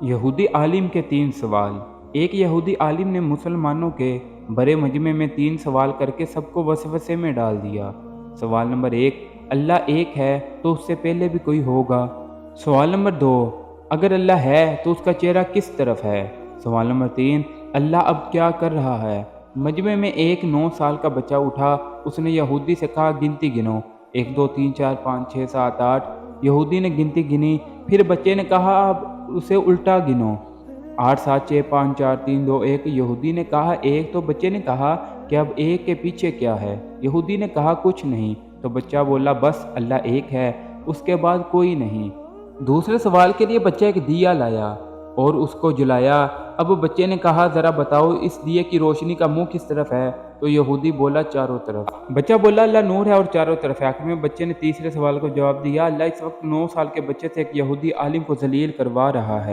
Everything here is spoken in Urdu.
یہودی عالم کے 3 سوال۔ ایک یہودی عالم نے مسلمانوں کے بڑے مجمع میں 3 سوال کر کے سب کو وسوسے میں ڈال دیا۔ سوال نمبر 1، اللہ ایک ہے تو اس سے پہلے بھی کوئی ہوگا؟ سوال نمبر 2، اگر اللہ ہے تو اس کا چہرہ کس طرف ہے؟ سوال نمبر 3، اللہ اب کیا کر رہا ہے؟ مجمع میں ایک 9 سال کا بچہ اٹھا، اس نے یہودی سے کہا گنتی گنو، 1 2 3 4 5 6 7 8۔ یہودی نے گنتی گنی، پھر بچے نے کہا اب اسے الٹا گنو، 8 7 6 5 4 3 2 1۔ یہودی نے کہا 1، تو بچے نے کہا کہ اب 1 کے پیچھے کیا ہے؟ یہودی نے کہا کچھ نہیں، تو بچہ بولا بس اللہ ایک ہے، اس کے بعد کوئی نہیں۔ دوسرے سوال کے لیے بچہ ایک دیا لایا اور اس کو جلایا۔ اب بچے نے کہا ذرا بتاؤ اس دیے کی روشنی کا منہ کس طرف ہے؟ تو یہودی بولا چاروں طرف۔ بچہ بولا اللہ نور ہے اور چاروں طرف ہے۔ آخر میں بچے نے تیسرے سوال کو جواب دیا، اللہ اس وقت 9 سال کے بچے سے ایک یہودی عالم کو ذلیل کروا رہا ہے۔